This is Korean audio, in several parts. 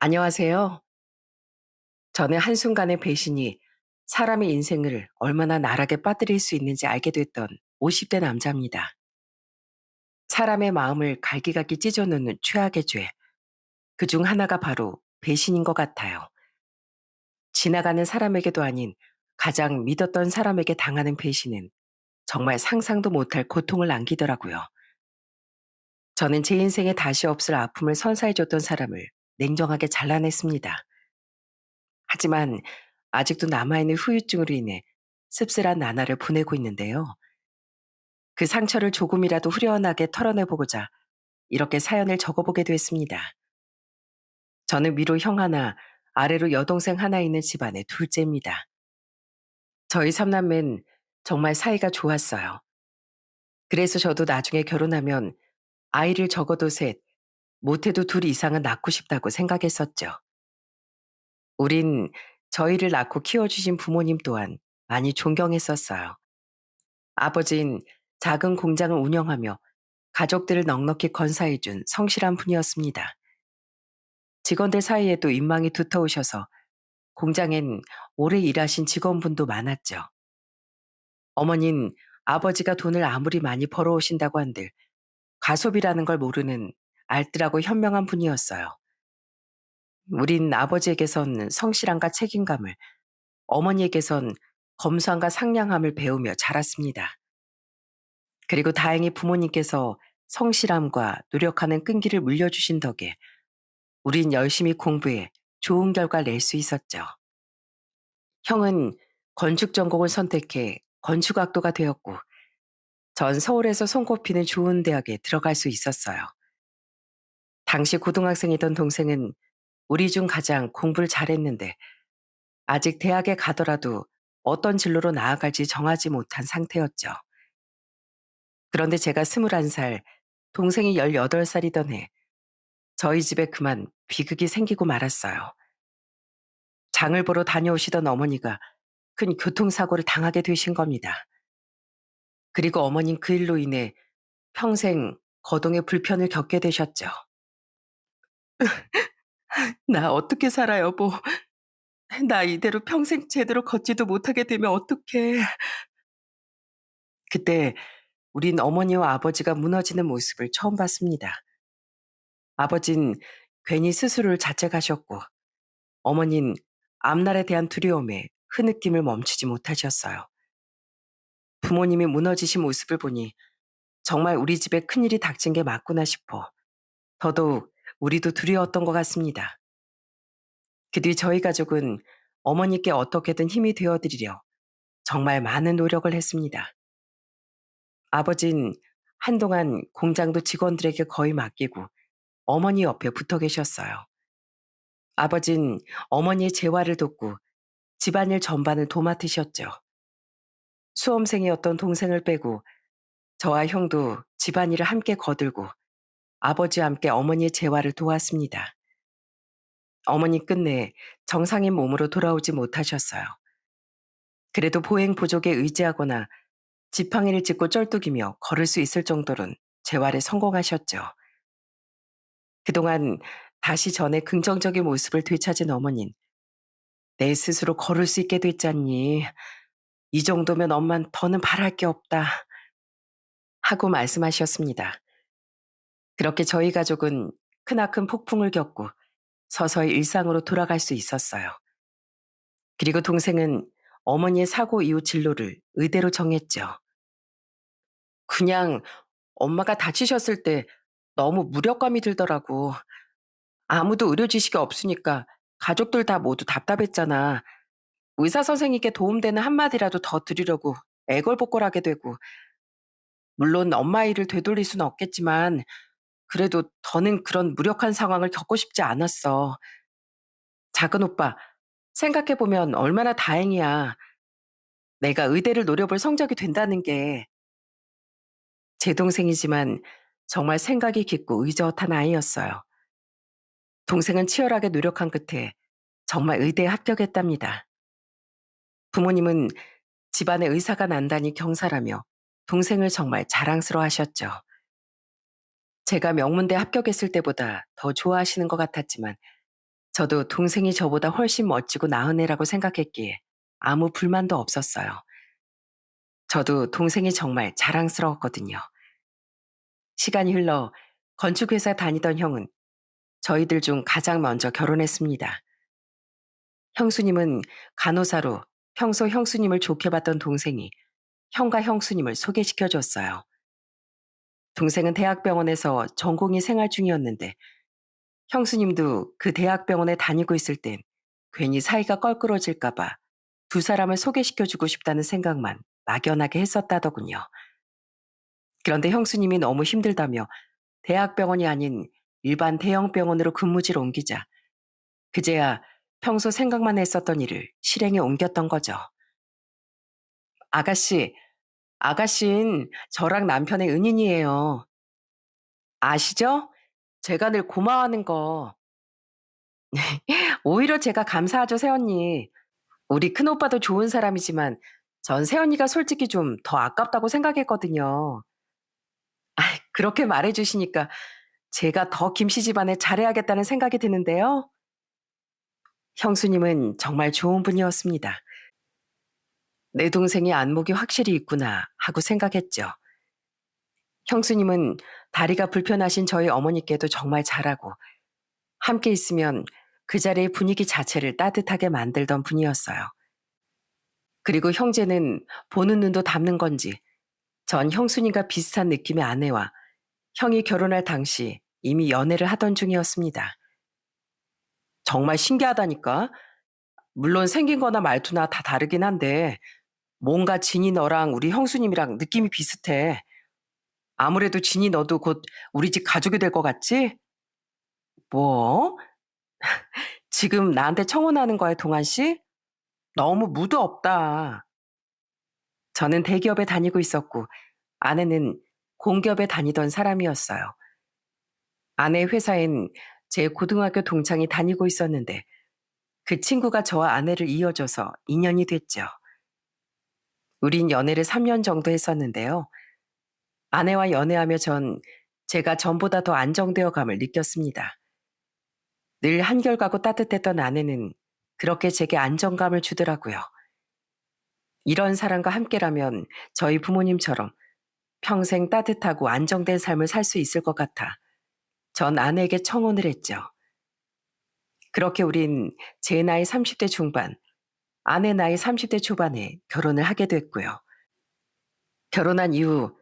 안녕하세요. 저는 한순간의 배신이 사람의 인생을 얼마나 나락에 빠뜨릴 수 있는지 알게 됐던 50대 남자입니다. 사람의 마음을 갈기갈기 찢어놓는 최악의 죄. 그 중 하나가 바로 배신인 것 같아요. 지나가는 사람에게도 아닌 가장 믿었던 사람에게 당하는 배신은 정말 상상도 못할 고통을 남기더라고요. 저는 제 인생에 다시 없을 아픔을 선사해줬던 사람을 냉정하게 잘라냈습니다. 하지만 아직도 남아있는 후유증으로 인해 씁쓸한 나날을 보내고 있는데요. 그 상처를 조금이라도 후련하게 털어내보고자 이렇게 사연을 적어보게 됐습니다. 저는 위로 형 하나, 아래로 여동생 하나 있는 집안의 둘째입니다. 저희 삼남매는 정말 사이가 좋았어요. 그래서 저도 나중에 결혼하면 아이를 적어도 셋, 못해도 둘 이상은 낳고 싶다고 생각했었죠. 우린 저희를 낳고 키워주신 부모님 또한 많이 존경했었어요. 아버진 작은 공장을 운영하며 가족들을 넉넉히 건사해준 성실한 분이었습니다. 직원들 사이에도 인망이 두터우셔서 공장엔 오래 일하신 직원분도 많았죠. 어머닌 아버지가 돈을 아무리 많이 벌어오신다고 한들 가소비라는 걸 모르는 알뜰하고 현명한 분이었어요. 우린 아버지에게선 성실함과 책임감을, 어머니에게선 검소함과 상냥함을 배우며 자랐습니다. 그리고 다행히 부모님께서 성실함과 노력하는 끈기를 물려주신 덕에 우린 열심히 공부해 좋은 결과 낼 수 있었죠. 형은 건축 전공을 선택해 건축학도가 되었고, 전 서울에서 손꼽히는 좋은 대학에 들어갈 수 있었어요. 당시 고등학생이던 동생은 우리 중 가장 공부를 잘했는데, 아직 대학에 가더라도 어떤 진로로 나아갈지 정하지 못한 상태였죠. 그런데 제가 21살, 동생이 18살이던 해, 저희 집에 그만 비극이 생기고 말았어요. 장을 보러 다녀오시던 어머니가 큰 교통사고를 당하게 되신 겁니다. 그리고 어머님 그 일로 인해 평생 거동에 불편을 겪게 되셨죠. 나 어떻게 살아, 여보. 나 이대로 평생 제대로 걷지도 못하게 되면 어떡해. 그때 우린 어머니와 아버지가 무너지는 모습을 처음 봤습니다. 아버진 괜히 스스로를 자책하셨고, 어머닌 앞날에 대한 두려움에 흐느낌을 멈추지 못하셨어요. 부모님이 무너지신 모습을 보니 정말 우리 집에 큰일이 닥친 게 맞구나 싶어 더더욱 우리도 두려웠던 것 같습니다. 그 뒤 저희 가족은 어머니께 어떻게든 힘이 되어드리려 정말 많은 노력을 했습니다. 아버진 한동안 공장도 직원들에게 거의 맡기고 어머니 옆에 붙어 계셨어요. 아버진 어머니의 재활을 돕고 집안일 전반을 도맡으셨죠. 수험생이었던 동생을 빼고 저와 형도 집안일을 함께 거들고 아버지와 함께 어머니의 재활을 도왔습니다. 어머니 끝내 정상인 몸으로 돌아오지 못하셨어요. 그래도 보행 보조기에 의지하거나 지팡이를 짚고 쩔뚝이며 걸을 수 있을 정도론 재활에 성공하셨죠. 그동안 다시 전의 긍정적인 모습을 되찾은 어머닌, 내 스스로 걸을 수 있게 됐잖니. 이 정도면 엄만 더는 바랄 게 없다. 하고 말씀하셨습니다. 그렇게 저희 가족은 크나큰 폭풍을 겪고 서서히 일상으로 돌아갈 수 있었어요. 그리고 동생은 어머니의 사고 이후 진로를 의대로 정했죠. 그냥 엄마가 다치셨을 때 너무 무력감이 들더라고. 아무도 의료 지식이 없으니까 가족들 다 모두 답답했잖아. 의사 선생님께 도움되는 한마디라도 더 드리려고 애걸복걸하게 되고, 물론 엄마 일을 되돌릴 수는 없겠지만 그래도 더는 그런 무력한 상황을 겪고 싶지 않았어. 작은 오빠, 생각해보면 얼마나 다행이야. 내가 의대를 노려볼 성적이 된다는 게. 제 동생이지만 정말 생각이 깊고 의젓한 아이였어요. 동생은 치열하게 노력한 끝에 정말 의대에 합격했답니다. 부모님은 집안에 의사가 난다니 경사라며 동생을 정말 자랑스러워 하셨죠. 제가 명문대 합격했을 때보다 더 좋아하시는 것 같았지만 저도 동생이 저보다 훨씬 멋지고 나은 애라고 생각했기에 아무 불만도 없었어요. 저도 동생이 정말 자랑스러웠거든요. 시간이 흘러 건축회사 다니던 형은 저희들 중 가장 먼저 결혼했습니다. 형수님은 간호사로 평소 형수님을 좋게 봤던 동생이 형과 형수님을 소개시켜 줬어요. 동생은 대학병원에서 전공의 생활 중이었는데 형수님도 그 대학병원에 다니고 있을 땐 괜히 사이가 껄끄러질까봐 두 사람을 소개시켜 주고 싶다는 생각만 막연하게 했었다더군요. 그런데 형수님이 너무 힘들다며 대학병원이 아닌 일반 대형병원으로 근무지를 옮기자 그제야 평소 생각만 했었던 일을 실행에 옮겼던 거죠. 아가씨, 아가씨는 저랑 남편의 은인이에요. 아시죠? 제가 늘 고마워하는 거. 오히려 제가 감사하죠, 새언니. 우리 큰오빠도 좋은 사람이지만 전 새언니가 솔직히 좀 더 아깝다고 생각했거든요. 그렇게 말해 주시니까 제가 더 김씨 집안에 잘해야겠다는 생각이 드는데요. 형수님은 정말 좋은 분이었습니다. 내 동생이 안목이 확실히 있구나 하고 생각했죠. 형수님은 다리가 불편하신 저희 어머니께도 정말 잘하고 함께 있으면 그 자리의 분위기 자체를 따뜻하게 만들던 분이었어요. 그리고 형제는 보는 눈도 닮는 건지 전 형수님과 비슷한 느낌의 아내와 형이 결혼할 당시 이미 연애를 하던 중이었습니다. 정말 신기하다니까. 물론 생긴 거나 말투나 다 다르긴 한데 뭔가 진이 너랑 우리 형수님이랑 느낌이 비슷해. 아무래도 진이 너도 곧 우리 집 가족이 될 것 같지? 뭐? 지금 나한테 청혼하는 거야, 동환 씨? 너무 무드 없다. 저는 대기업에 다니고 있었고 아내는 공기업에 다니던 사람이었어요. 아내 회사엔 제 고등학교 동창이 다니고 있었는데 그 친구가 저와 아내를 이어줘서 인연이 됐죠. 우린 연애를 3년 정도 했었는데요. 아내와 연애하며 전 제가 전보다 더 안정되어 감을 느꼈습니다. 늘 한결같고 따뜻했던 아내는 그렇게 제게 안정감을 주더라고요. 이런 사람과 함께라면 저희 부모님처럼 평생 따뜻하고 안정된 삶을 살 수 있을 것 같아 전 아내에게 청혼을 했죠. 그렇게 우린 제 나이 30대 중반, 아내 나이 30대 초반에 결혼을 하게 됐고요. 결혼한 이후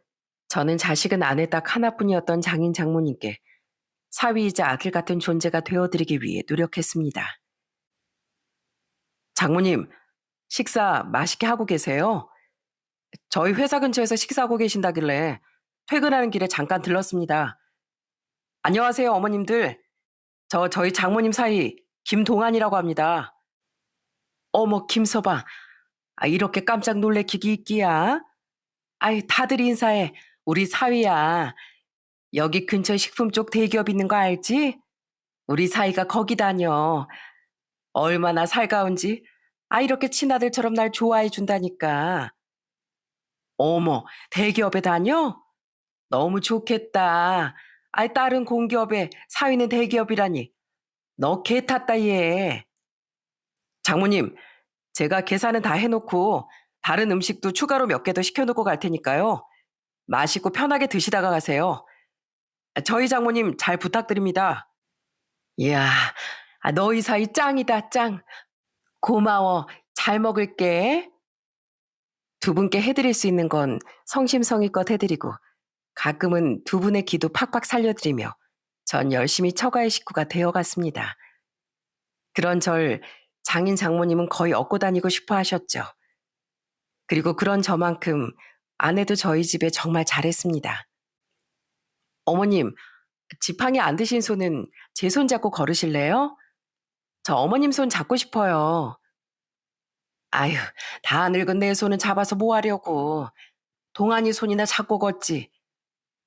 저는 자식은 아내 딱 하나뿐이었던 장인 장모님께 사위이자 아들 같은 존재가 되어드리기 위해 노력했습니다. 장모님, 식사 맛있게 하고 계세요? 저희 회사 근처에서 식사하고 계신다길래 퇴근하는 길에 잠깐 들렀습니다. 안녕하세요, 어머님들. 저희 장모님 사이 김동안이라고 합니다. 어머, 김서방. 이렇게 깜짝 놀래키기 있기야? 다들 인사해. 우리 사위야. 여기 근처 식품 쪽 대기업 있는 거 알지? 우리 사위가 거기 다녀. 얼마나 살가운지. 이렇게 친아들처럼 날 좋아해 준다니까. 어머, 대기업에 다녀? 너무 좋겠다. 다른 공기업에 사위는 대기업이라니. 너 개 탔다 얘. 장모님, 제가 계산은 다 해놓고 다른 음식도 추가로 몇 개 더 시켜놓고 갈 테니까요. 맛있고 편하게 드시다가 가세요. 저희 장모님 잘 부탁드립니다. 이야, 너희 사이 짱이다, 짱. 고마워. 잘 먹을게. 두 분께 해드릴 수 있는 건 성심성의껏 해드리고 가끔은 두 분의 기도 팍팍 살려드리며 전 열심히 처가의 식구가 되어갔습니다. 그런 절 장인 장모님은 거의 업고 다니고 싶어 하셨죠. 그리고 그런 저만큼 아내도 저희 집에 정말 잘했습니다. 어머님, 지팡이 안 드신 손은 제 손 잡고 걸으실래요? 저 어머님 손 잡고 싶어요. 아휴, 다 늙은 내 손은 잡아서 뭐 하려고. 동안이 손이나 잡고 걷지.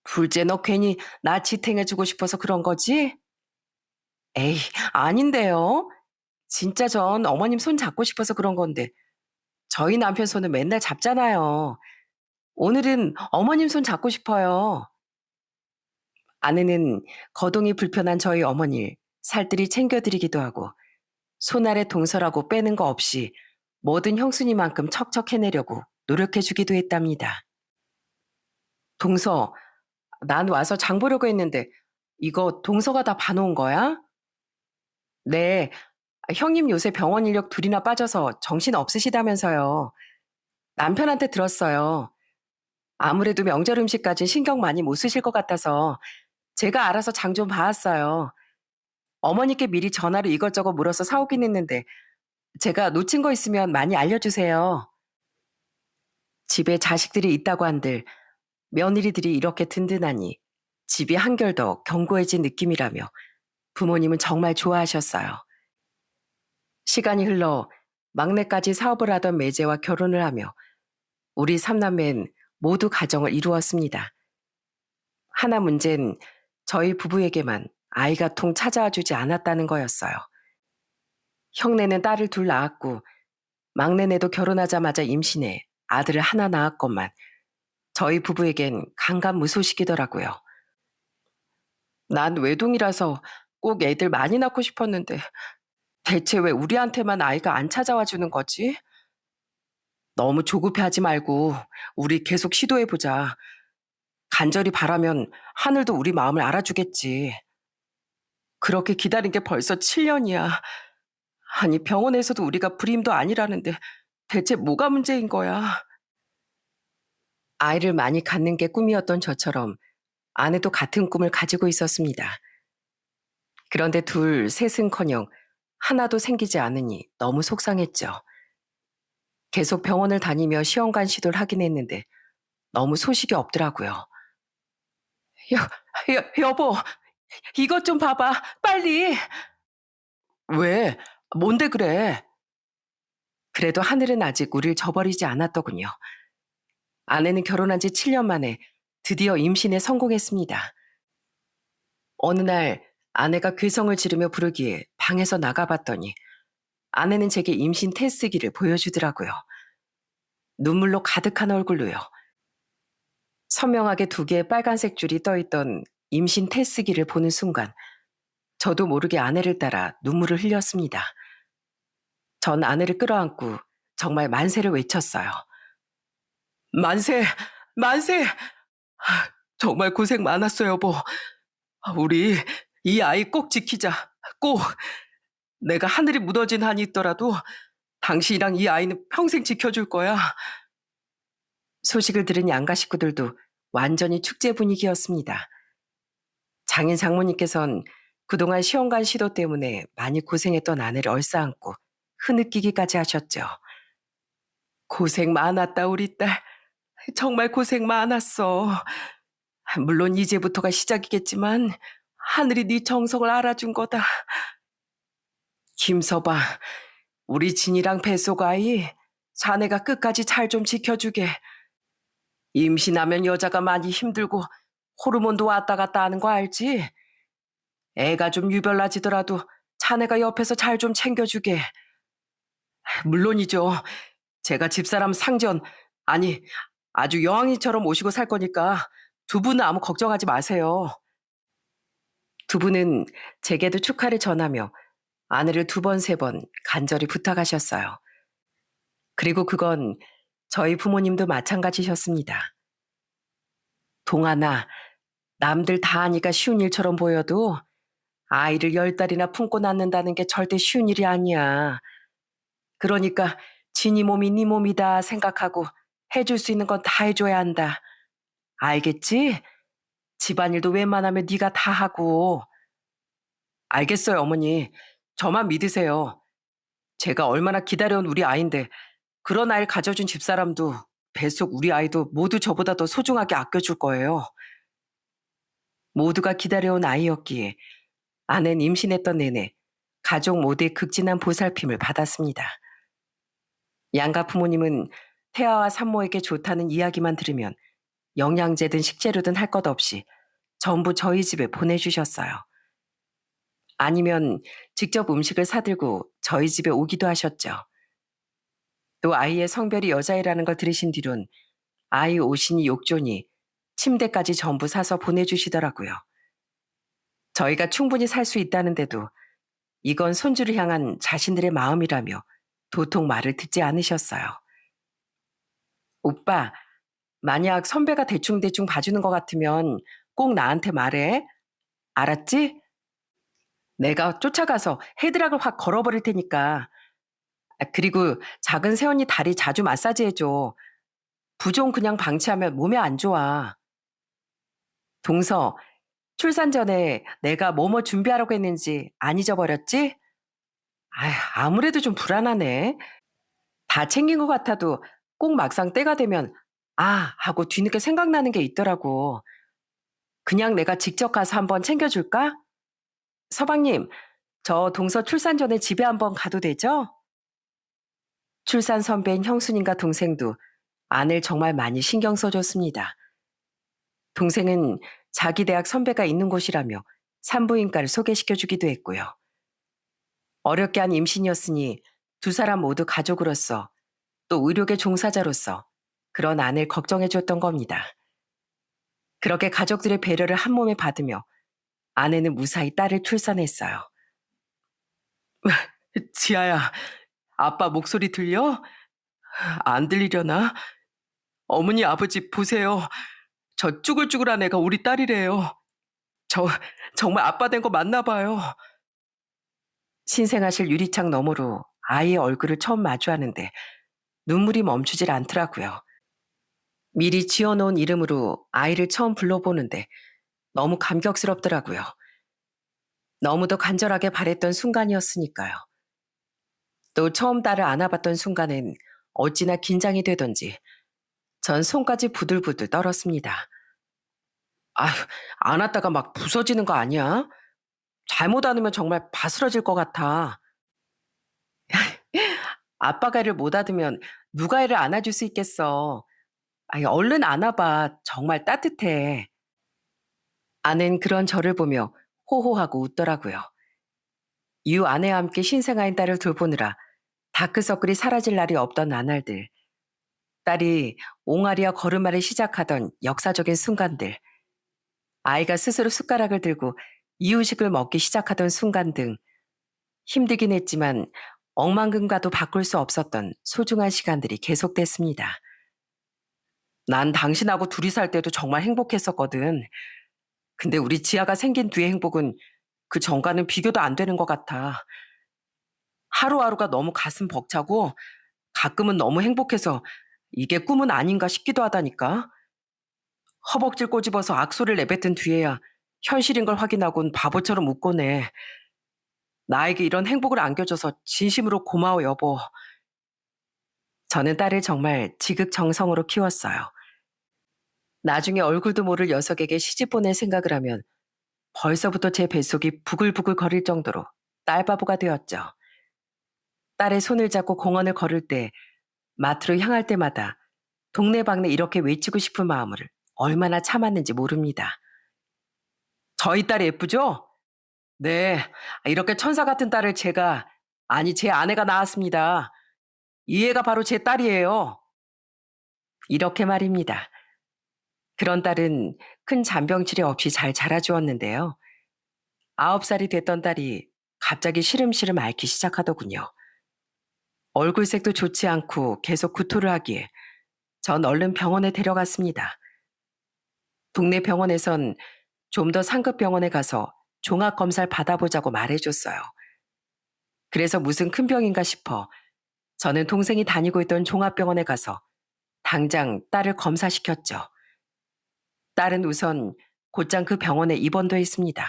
둘째 너 괜히 나 지탱해주고 싶어서 그런 거지? 에이, 아닌데요. 진짜 전 어머님 손 잡고 싶어서 그런 건데 저희 남편 손은 맨날 잡잖아요. 오늘은 어머님 손 잡고 싶어요. 아내는 거동이 불편한 저희 어머니를 살뜰히 챙겨드리기도 하고 손아래 동서라고 빼는 거 없이 뭐든 형수님만큼 척척 해내려고 노력해주기도 했답니다. 동서, 난 와서 장 보려고 했는데 이거 동서가 다 봐놓은 거야? 네, 형님 요새 병원 인력 둘이나 빠져서 정신 없으시다면서요. 남편한테 들었어요. 아무래도 명절 음식까지 신경 많이 못 쓰실 것 같아서 제가 알아서 장 좀 봐왔어요. 어머니께 미리 전화로 이것저것 물어서 사오긴 했는데 제가 놓친 거 있으면 많이 알려주세요. 집에 자식들이 있다고 한들 며느리들이 이렇게 든든하니 집이 한결 더 견고해진 느낌이라며 부모님은 정말 좋아하셨어요. 시간이 흘러 막내까지 사업을 하던 매제와 결혼을 하며 우리 삼남매는 모두 가정을 이루었습니다. 하나 문제는 저희 부부에게만 아이가 통 찾아와 주지 않았다는 거였어요. 형네는 딸을 둘 낳았고 막내네도 결혼하자마자 임신해 아들을 하나 낳았건만 저희 부부에겐 강간무소식이더라고요. 난 외동이라서 꼭 애들 많이 낳고 싶었는데 대체 왜 우리한테만 아이가 안 찾아와 주는 거지? 너무 조급해하지 말고 우리 계속 시도해보자. 간절히 바라면 하늘도 우리 마음을 알아주겠지. 그렇게 기다린 게 벌써 7년이야. 아니 병원에서도 우리가 불임도 아니라는데 대체 뭐가 문제인 거야? 아이를 많이 갖는 게 꿈이었던 저처럼 아내도 같은 꿈을 가지고 있었습니다. 그런데 둘, 셋은커녕 하나도 생기지 않으니 너무 속상했죠. 계속 병원을 다니며 시험관 시도를 하긴 했는데 너무 소식이 없더라고요. 여보, 이것 좀 봐봐, 빨리. 왜? 뭔데 그래? 그래도 하늘은 아직 우릴 저버리지 않았더군요. 아내는 결혼한 지 7년 만에 드디어 임신에 성공했습니다. 어느 날 아내가 괴성을 지르며 부르기에 방에서 나가봤더니 아내는 제게 임신 테스트기를 보여주더라고요. 눈물로 가득한 얼굴로요. 선명하게 두 개의 빨간색 줄이 떠있던 임신 테스트기를 보는 순간 저도 모르게 아내를 따라 눈물을 흘렸습니다. 전 아내를 끌어안고 정말 만세를 외쳤어요. 만세! 만세! 정말 고생 많았어, 여보. 우리 이 아이 꼭 지키자. 꼭. 내가 하늘이 무너진 한이 있더라도 당신이랑 이 아이는 평생 지켜줄 거야. 소식을 들은 양가 식구들도 완전히 축제 분위기였습니다. 장인 장모님께선 그동안 시험관 시도 때문에 많이 고생했던 아내를 얼싸안고 흐느끼기까지 하셨죠. 고생 많았다, 우리 딸. 정말 고생 많았어. 물론 이제부터가 시작이겠지만 하늘이 네 정성을 알아준 거다. 김서방, 우리 진이랑 뱃속 아이 자네가 끝까지 잘 좀 지켜주게. 임신하면 여자가 많이 힘들고 호르몬도 왔다 갔다 하는 거 알지? 애가 좀 유별나지더라도 자네가 옆에서 잘 좀 챙겨주게. 물론이죠. 제가 집사람 상전, 아니 아주 여왕이처럼 모시고 살 거니까 두 분은 아무 걱정하지 마세요. 두 분은 제게도 축하를 전하며 아내를 두 번, 세 번 간절히 부탁하셨어요. 그리고 그건 저희 부모님도 마찬가지셨습니다. 동아나, 남들 다 하니까 쉬운 일처럼 보여도 아이를 10달이나 품고 낳는다는 게 절대 쉬운 일이 아니야. 그러니까 지니 몸이 네 몸이다 생각하고 해줄 수 있는 건 다 해줘야 한다. 알겠지? 집안일도 웬만하면 네가 다 하고. 알겠어요, 어머니. 저만 믿으세요. 제가 얼마나 기다려온 우리 아이인데 그런 아이를 가져준 집사람도 뱃속 우리 아이도 모두 저보다 더 소중하게 아껴줄 거예요. 모두가 기다려온 아이였기에 아내는 임신했던 내내 가족 모두의 극진한 보살핌을 받았습니다. 양가 부모님은 태아와 산모에게 좋다는 이야기만 들으면 영양제든 식재료든 할 것 없이 전부 저희 집에 보내주셨어요. 아니면 직접 음식을 사들고 저희 집에 오기도 하셨죠. 또 아이의 성별이 여자애라는 걸 들으신 뒤론 아이 옷이니 욕조니 침대까지 전부 사서 보내주시더라고요. 저희가 충분히 살 수 있다는데도 이건 손주를 향한 자신들의 마음이라며 도통 말을 듣지 않으셨어요. 오빠, 만약 선배가 대충대충 봐주는 것 같으면 꼭 나한테 말해. 알았지? 내가 쫓아가서 헤드락을 확 걸어버릴 테니까. 아, 그리고 작은 새언니 다리 자주 마사지 해줘. 부종 그냥 방치하면 몸에 안 좋아. 동서, 출산 전에 내가 뭐뭐 준비하라고 했는지 안 잊어버렸지? 아휴, 아무래도 좀 불안하네. 다 챙긴 것 같아도 꼭 막상 때가 되면 아 하고 뒤늦게 생각나는 게 있더라고. 그냥 내가 직접 가서 한번 챙겨줄까? 서방님, 저 동서 출산 전에 집에 한번 가도 되죠? 출산 선배인 형수님과 동생도 아내를 정말 많이 신경 써줬습니다. 동생은 자기 대학 선배가 있는 곳이라며 산부인과를 소개시켜주기도 했고요. 어렵게 한 임신이었으니 두 사람 모두 가족으로서 또 의료계 종사자로서 그런 아내를 걱정해줬던 겁니다. 그렇게 가족들의 배려를 한 몸에 받으며 아내는 무사히 딸을 출산했어요. 지아야, 아빠 목소리 들려? 안 들리려나? 어머니, 아버지, 보세요. 저 쭈글쭈글한 애가 우리 딸이래요. 저, 정말 아빠 된 거 맞나 봐요. 신생아실 유리창 너머로 아이의 얼굴을 처음 마주하는데 눈물이 멈추질 않더라고요. 미리 지어놓은 이름으로 아이를 처음 불러보는데 너무 감격스럽더라고요. 너무도 간절하게 바랬던 순간이었으니까요. 또 처음 딸을 안아봤던 순간엔 어찌나 긴장이 되던지 전 손까지 부들부들 떨었습니다. 아휴, 안았다가 막 부서지는 거 아니야? 잘못 안으면 정말 바스러질 것 같아. 아빠가 애를 못 안으면 누가 애를 안아줄 수 있겠어. 아이, 얼른 안아봐. 정말 따뜻해. 아는 그런 저를 보며 호호하고 웃더라고요. 유 아내와 함께 신생아인 딸을 돌보느라 다크서클이 사라질 날이 없던 나날들. 딸이 옹알이와 걸음마를 시작하던 역사적인 순간들. 아이가 스스로 숟가락을 들고 이유식을 먹기 시작하던 순간 등 힘들긴 했지만 억만금과도 바꿀 수 없었던 소중한 시간들이 계속됐습니다. 난 당신하고 둘이 살 때도 정말 행복했었거든. 근데 우리 지아가 생긴 뒤의 행복은 그 전과는 비교도 안 되는 것 같아. 하루하루가 너무 가슴 벅차고 가끔은 너무 행복해서 이게 꿈은 아닌가 싶기도 하다니까. 허벅지를 꼬집어서 악소리를 내뱉은 뒤에야 현실인 걸 확인하곤 바보처럼 웃곤 해. 나에게 이런 행복을 안겨줘서 진심으로 고마워 여보. 저는 딸을 정말 지극정성으로 키웠어요. 나중에 얼굴도 모를 녀석에게 시집 보낼 생각을 하면 벌써부터 제 뱃속이 부글부글 거릴 정도로 딸바보가 되었죠. 딸의 손을 잡고 공원을 걸을 때, 마트로 향할 때마다 동네방네 이렇게 외치고 싶은 마음을 얼마나 참았는지 모릅니다. 저희 딸이 예쁘죠? 네, 이렇게 천사 같은 딸을 제가, 아니 제 아내가 낳았습니다. 이 애가 바로 제 딸이에요. 이렇게 말입니다. 그런 딸은 큰 잔병 치레 없이 잘 자라주었는데요. 9살이 됐던 딸이 갑자기 시름시름 앓기 시작하더군요. 얼굴색도 좋지 않고 계속 구토를 하기에 전 얼른 병원에 데려갔습니다. 동네 병원에선 좀 더 상급 병원에 가서 종합검사를 받아보자고 말해줬어요. 그래서 무슨 큰 병인가 싶어 저는 동생이 다니고 있던 종합병원에 가서 당장 딸을 검사시켰죠. 딸은 우선 곧장 그 병원에 입원돼 있습니다.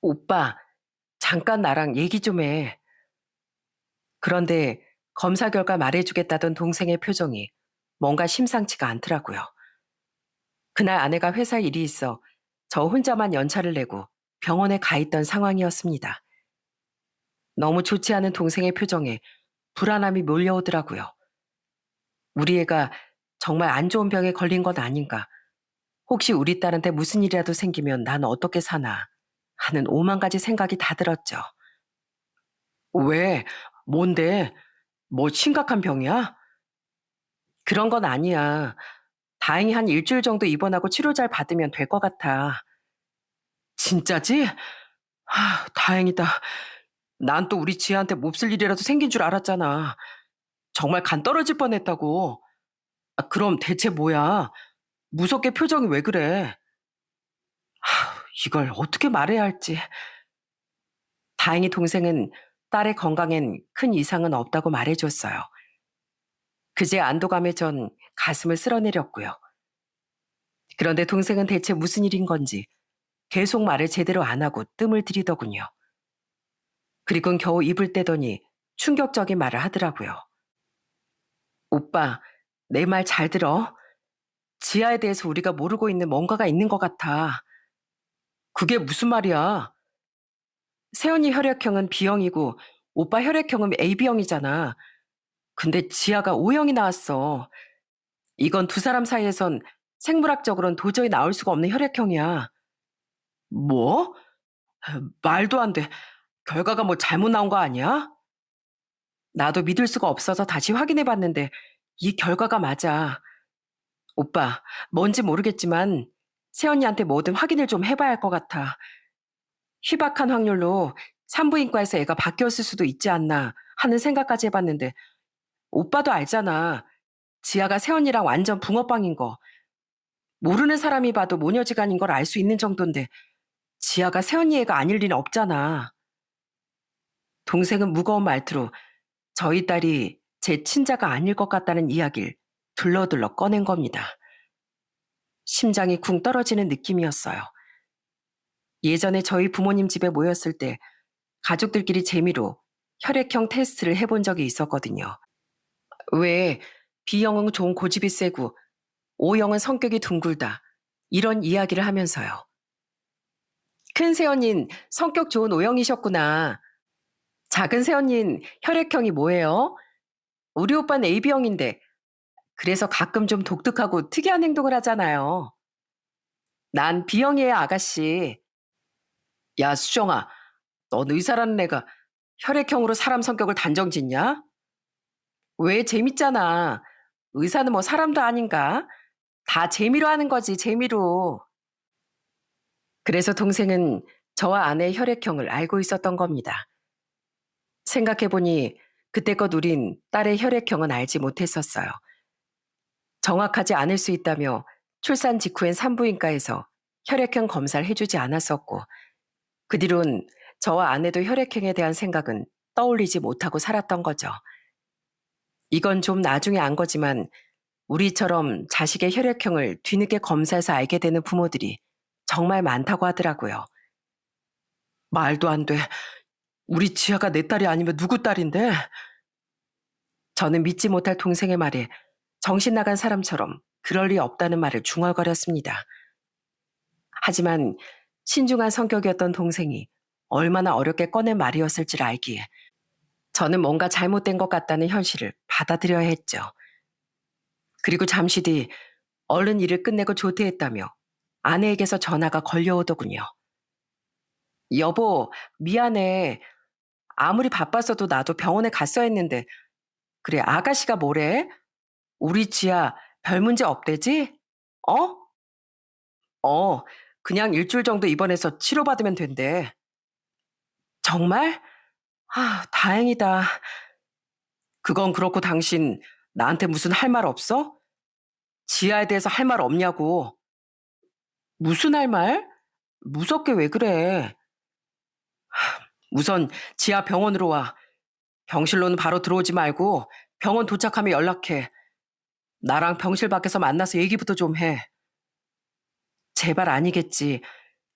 오빠, 잠깐 나랑 얘기 좀 해. 그런데 검사 결과 말해주겠다던 동생의 표정이 뭔가 심상치가 않더라고요. 그날 아내가 회사 일이 있어 저 혼자만 연차를 내고 병원에 가 있던 상황이었습니다. 너무 좋지 않은 동생의 표정에 불안함이 몰려오더라고요. 우리 애가 정말 안 좋은 병에 걸린 건 아닌가? 혹시 우리 딸한테 무슨 일이라도 생기면 난 어떻게 사나? 하는 오만 가지 생각이 다 들었죠. 왜? 뭔데? 뭐 심각한 병이야? 그런 건 아니야. 다행히 한 일주일 정도 입원하고 치료 잘 받으면 될 것 같아. 진짜지? 다행이다. 난 또 우리 지아한테 몹쓸 일이라도 생긴 줄 알았잖아. 정말 간 떨어질 뻔했다고. 그럼 대체 뭐야? 무섭게 표정이 왜 그래? 이걸 어떻게 말해야 할지. 다행히 동생은 딸의 건강엔 큰 이상은 없다고 말해줬어요. 그제 안도감에 전 가슴을 쓸어내렸고요. 그런데 동생은 대체 무슨 일인 건지 계속 말을 제대로 안 하고 뜸을 들이더군요. 그리곤 겨우 입을 떼더니 충격적인 말을 하더라고요. 오빠, 내 말 잘 들어. 지아에 대해서 우리가 모르고 있는 뭔가가 있는 것 같아. 그게 무슨 말이야? 세연이 혈액형은 B형이고 오빠 혈액형은 AB형이잖아. 근데 지아가 O형이 나왔어. 이건 두 사람 사이에선 생물학적으로는 도저히 나올 수가 없는 혈액형이야. 뭐? 말도 안 돼. 결과가 뭐 잘못 나온 거 아니야? 나도 믿을 수가 없어서 다시 확인해 봤는데 이 결과가 맞아. 오빠, 뭔지 모르겠지만 세연이한테 뭐든 확인을 좀 해봐야 할 것 같아. 희박한 확률로 산부인과에서 애가 바뀌었을 수도 있지 않나 하는 생각까지 해봤는데 오빠도 알잖아. 지아가 세연이랑 완전 붕어빵인 거. 모르는 사람이 봐도 모녀지간인 걸 알 수 있는 정도인데 지아가 세연이 애가 아닐 리는 없잖아. 동생은 무거운 말투로 저희 딸이 제 친자가 아닐 것 같다는 이야기를 둘러둘러 꺼낸 겁니다. 심장이 쿵 떨어지는 느낌이었어요. 예전에 저희 부모님 집에 모였을 때 가족들끼리 재미로 혈액형 테스트를 해본 적이 있었거든요. 왜 B형은 좀 고집이 세고 O형은 성격이 둥글다. 이런 이야기를 하면서요. 큰 새언닌 성격 좋은 O형이셨구나. 작은 새언닌 혈액형이 뭐예요? 우리 오빠는 AB형인데 그래서 가끔 좀 독특하고 특이한 행동을 하잖아요. 난 B형이에요, 아가씨. 야, 수정아, 넌 의사라는 애가 혈액형으로 사람 성격을 단정 짓냐? 왜 재밌잖아. 의사는 뭐 사람도 아닌가? 다 재미로 하는 거지, 재미로. 그래서 동생은 저와 아내의 혈액형을 알고 있었던 겁니다. 생각해보니 그때껏 우린 딸의 혈액형은 알지 못했었어요. 정확하지 않을 수 있다며 출산 직후엔 산부인과에서 혈액형 검사를 해주지 않았었고, 그 뒤론 저와 아내도 혈액형에 대한 생각은 떠올리지 못하고 살았던 거죠. 이건 좀 나중에 안 거지만 우리처럼 자식의 혈액형을 뒤늦게 검사해서 알게 되는 부모들이 정말 많다고 하더라고요. 말도 안 돼. 우리 지아가 내 딸이 아니면 누구 딸인데? 저는 믿지 못할 동생의 말에 정신 나간 사람처럼 그럴 리 없다는 말을 중얼거렸습니다. 하지만 신중한 성격이었던 동생이 얼마나 어렵게 꺼낸 말이었을지를 알기에 저는 뭔가 잘못된 것 같다는 현실을 받아들여야 했죠. 그리고 잠시 뒤 얼른 일을 끝내고 조퇴했다며 아내에게서 전화가 걸려오더군요. 여보, 미안해. 아무리 바빴어도 나도 병원에 갔어야 했는데. 그래, 아가씨가 뭐래? 우리 지아 별 문제 없대지? 어? 그냥 일주일 정도 입원해서 치료받으면 된대. 정말? 다행이다. 그건 그렇고 당신 나한테 무슨 할 말 없어? 지아에 대해서 할 말 없냐고. 무슨 할 말? 무섭게 왜 그래? 우선 지아 병원으로 와. 병실로는 바로 들어오지 말고 병원 도착하면 연락해. 나랑 병실 밖에서 만나서 얘기부터 좀 해. 제발 아니겠지.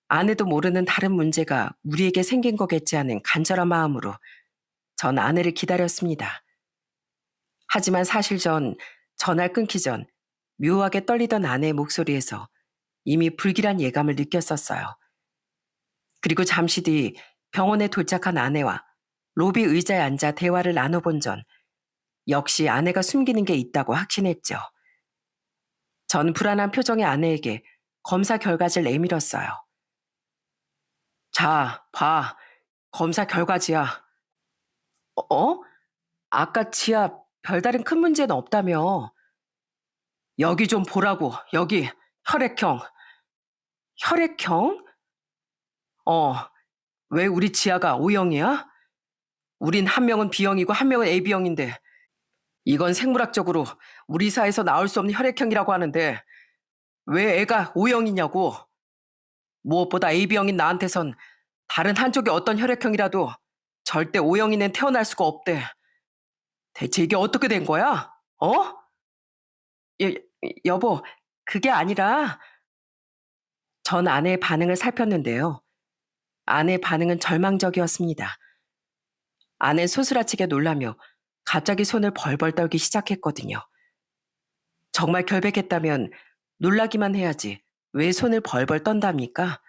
아내도 모르는 다른 문제가 우리에게 생긴 거겠지 하는 간절한 마음으로 전 아내를 기다렸습니다. 하지만 사실 전 전화를 끊기 전 묘하게 떨리던 아내의 목소리에서 이미 불길한 예감을 느꼈었어요. 그리고 잠시 뒤 병원에 도착한 아내와 로비 의자에 앉아 대화를 나눠본 전 역시 아내가 숨기는 게 있다고 확신했죠. 전 불안한 표정의 아내에게 검사 결과지를 내밀었어요. 자, 봐. 검사 결과지야. 어? 아까 지아 별다른 큰 문제는 없다며. 여기 좀 보라고. 여기 혈액형. 혈액형? 어, 왜 우리 지아가 O형이야? 우린 한 명은 B형이고 한 명은 AB형인데 이건 생물학적으로 우리 사회에서 나올 수 없는 혈액형이라고 하는데 왜 애가 O형이냐고. 무엇보다 AB형인 나한테선 다른 한쪽의 어떤 혈액형이라도 절대 O형인 애는 태어날 수가 없대. 대체 이게 어떻게 된 거야? 어? 여, 여보, 그게 아니라 전 아내의 반응을 살폈는데요. 아내의 반응은 절망적이었습니다. 아내는 소스라치게 놀라며 갑자기 손을 벌벌 떨기 시작했거든요. 정말 결백했다면 놀라기만 해야지 왜 손을 벌벌 떤답니까?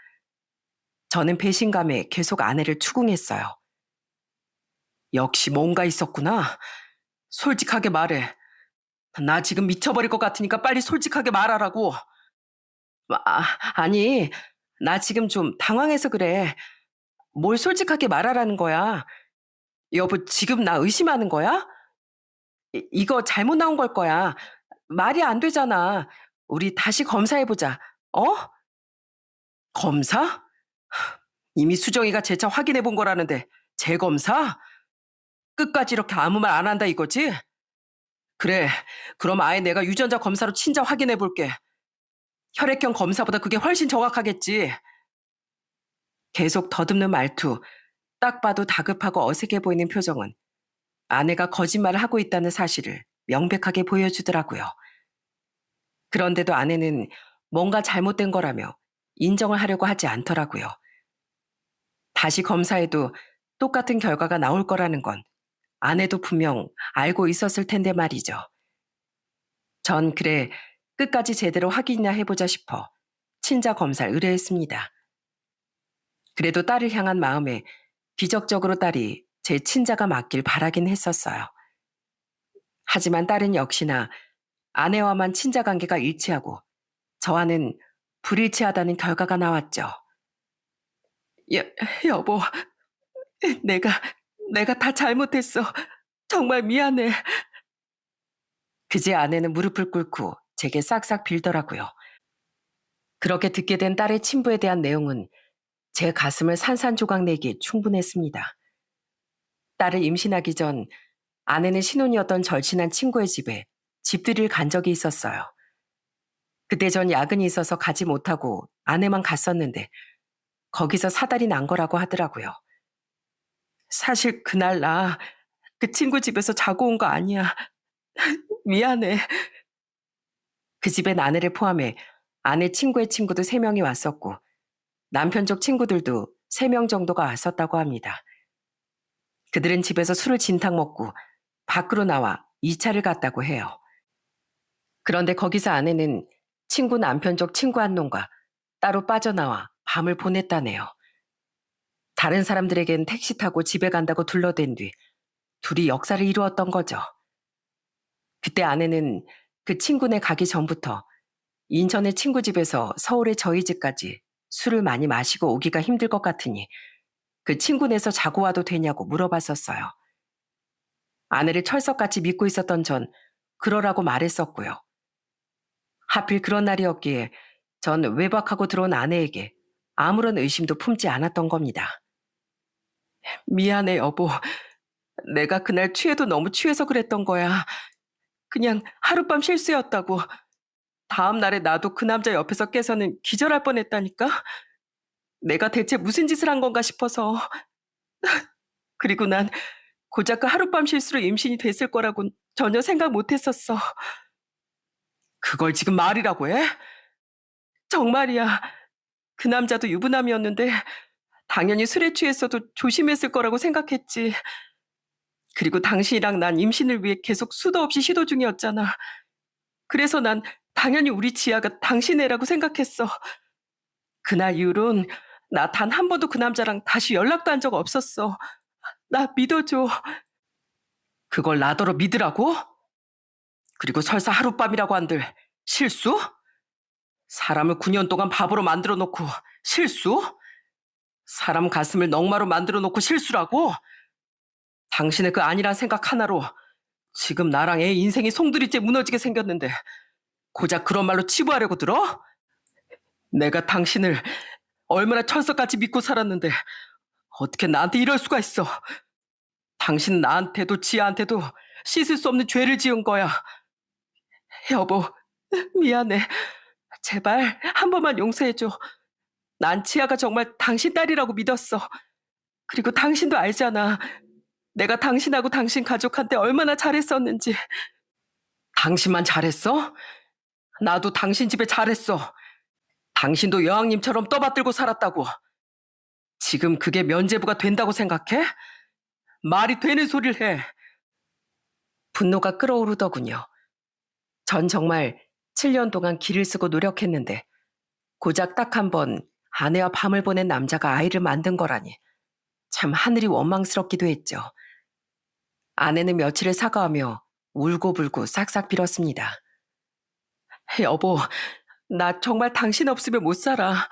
저는 배신감에 계속 아내를 추궁했어요. 역시 뭔가 있었구나. 솔직하게 말해. 나 지금 미쳐버릴 것 같으니까 빨리 솔직하게 말하라고. 아니, 나 지금 좀 당황해서 그래. 뭘 솔직하게 말하라는 거야? 여보, 지금 나 의심하는 거야? 이거 잘못 나온 걸 거야. 말이 안 되잖아. 우리 다시 검사해보자. 어? 검사? 이미 수정이가 재차 확인해 본 거라는데 재검사? 끝까지 이렇게 아무 말 안 한다 이거지? 그래, 그럼 아예 내가 유전자 검사로 친자 확인해 볼게. 혈액형 검사보다 그게 훨씬 정확하겠지. 계속 더듬는 말투, 딱 봐도 다급하고 어색해 보이는 표정은 아내가 거짓말을 하고 있다는 사실을 명백하게 보여주더라고요. 그런데도 아내는 뭔가 잘못된 거라며 인정을 하려고 하지 않더라고요. 다시 검사해도 똑같은 결과가 나올 거라는 건 아내도 분명 알고 있었을 텐데 말이죠. 전 그래 끝까지 제대로 확인이나 해보자 싶어 친자 검사를 의뢰했습니다. 그래도 딸을 향한 마음에 기적적으로 딸이 제 친자가 맞길 바라긴 했었어요. 하지만 딸은 역시나 아내와만 친자 관계가 일치하고 저와는 불일치하다는 결과가 나왔죠. 여, 여보, 내가, 내가 다 잘못했어. 정말 미안해. 그제 아내는 무릎을 꿇고 제게 싹싹 빌더라고요. 그렇게 듣게 된 딸의 친부에 대한 내용은 제 가슴을 산산조각 내기에 충분했습니다. 딸을 임신하기 전 아내는 신혼이었던 절친한 친구의 집에 집들이를 간 적이 있었어요. 그때 전 야근이 있어서 가지 못하고 아내만 갔었는데 거기서 사달이 난 거라고 하더라고요. 사실 그날 나 그 친구 집에서 자고 온 거 아니야. 미안해. 그 집엔 아내를 포함해 아내 친구의 친구도 3명이 왔었고 남편 쪽 친구들도 3명 정도가 왔었다고 합니다. 그들은 집에서 술을 진탕 먹고 밖으로 나와 2차를 갔다고 해요. 그런데 거기서 아내는 친구 남편 쪽 친구 한 놈과 따로 빠져나와 밤을 보냈다네요. 다른 사람들에겐 택시 타고 집에 간다고 둘러댄 뒤 둘이 역사를 이루었던 거죠. 그때 아내는 그 친구네 가기 전부터 인천의 친구 집에서 서울의 저희 집까지 술을 많이 마시고 오기가 힘들 것 같으니 그 친구네서 자고 와도 되냐고 물어봤었어요. 아내를 철석같이 믿고 있었던 전 그러라고 말했었고요. 하필 그런 날이었기에 전 외박하고 들어온 아내에게 아무런 의심도 품지 않았던 겁니다. 미안해 여보. 내가 그날 취해도 너무 취해서 그랬던 거야. 그냥 하룻밤 실수였다고. 다음 날에 나도 그 남자 옆에서 깨서는 기절할 뻔했다니까. 내가 대체 무슨 짓을 한 건가 싶어서. 그리고 난 고작 그 하룻밤 실수로 임신이 됐을 거라곤 전혀 생각 못 했었어. 그걸 지금 말이라고 해? 정말이야. 그 남자도 유부남이었는데 당연히 술에 취했어도 조심했을 거라고 생각했지. 그리고 당신이랑 난 임신을 위해 계속 수도 없이 시도 중이었잖아. 그래서 난 당연히 우리 지아가 당신 애라고 생각했어. 그날 이후론 나 단 한 번도 그 남자랑 다시 연락도 한 적 없었어. 나 믿어줘. 그걸 나더러 믿으라고? 그리고 설사 하룻밤이라고 한들 실수? 사람을 9년 동안 바보로 만들어 놓고 실수? 사람 가슴을 넝마로 만들어 놓고 실수라고? 당신의 그 아니란 생각 하나로 지금 나랑 애 인생이 송두리째 무너지게 생겼는데 고작 그런 말로 치부하려고 들어? 내가 당신을 얼마나 철석같이 믿고 살았는데 어떻게 나한테 이럴 수가 있어. 당신은 나한테도 지아한테도 씻을 수 없는 죄를 지은 거야. 여보, 미안해. 제발 한 번만 용서해줘. 난 지아가 정말 당신 딸이라고 믿었어. 그리고 당신도 알잖아. 내가 당신하고 당신 가족한테 얼마나 잘했었는지. 당신만 잘했어? 나도 당신 집에 잘했어. 당신도 여왕님처럼 떠받들고 살았다고. 지금 그게 면죄부가 된다고 생각해? 말이 되는 소리를 해. 분노가 끓어오르더군요. 전 정말 7년 동안 기를 쓰고 노력했는데 고작 딱 한 번 아내와 밤을 보낸 남자가 아이를 만든 거라니 참 하늘이 원망스럽기도 했죠. 아내는 며칠을 사과하며 울고불고 싹싹 빌었습니다. 여보, 나 정말 당신 없으면 못 살아.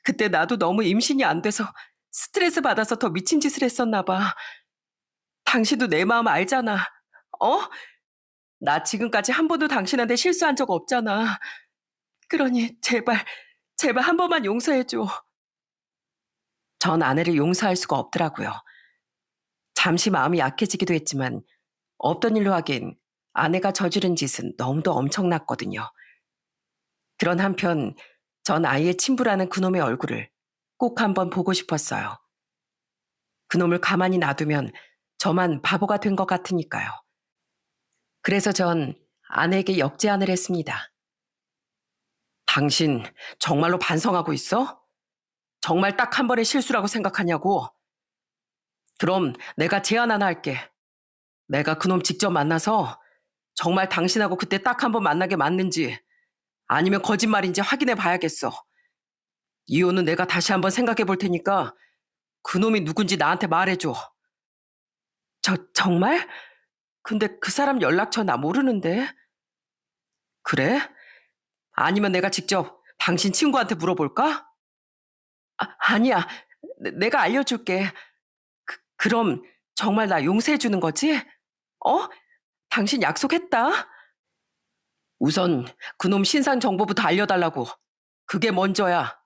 그때 나도 너무 임신이 안 돼서 스트레스 받아서 더 미친 짓을 했었나 봐. 당신도 내 마음 알잖아. 어? 나 지금까지 한 번도 당신한테 실수한 적 없잖아. 그러니 제발 한 번만 용서해줘. 전 아내를 용서할 수가 없더라고요. 잠시 마음이 약해지기도 했지만 없던 일로 하긴 아내가 저지른 짓은 너무도 엄청났거든요. 그런 한편 전 아이의 친부라는 그놈의 얼굴을 꼭 한번 보고 싶었어요. 그놈을 가만히 놔두면 저만 바보가 된 것 같으니까요. 그래서 전 아내에게 역제안을 했습니다. 당신 정말로 반성하고 있어? 정말 딱 한 번의 실수라고 생각하냐고? 그럼 내가 제안 하나 할게. 내가 그놈 직접 만나서 정말 당신하고 그때 딱 한 번 만나게 맞는지 아니면 거짓말인지 확인해 봐야겠어. 이유는 내가 다시 한번 생각해 볼 테니까 그놈이 누군지 나한테 말해줘. 정말? 근데 그 사람 연락처 나 모르는데. 그래? 아니면 내가 직접 당신 친구한테 물어볼까? 아니야. 내가 알려줄게. 그럼 정말 나 용서해 주는 거지? 어? 당신 약속했다. 우선 그놈 신상 정보부터 알려달라고. 그게 먼저야.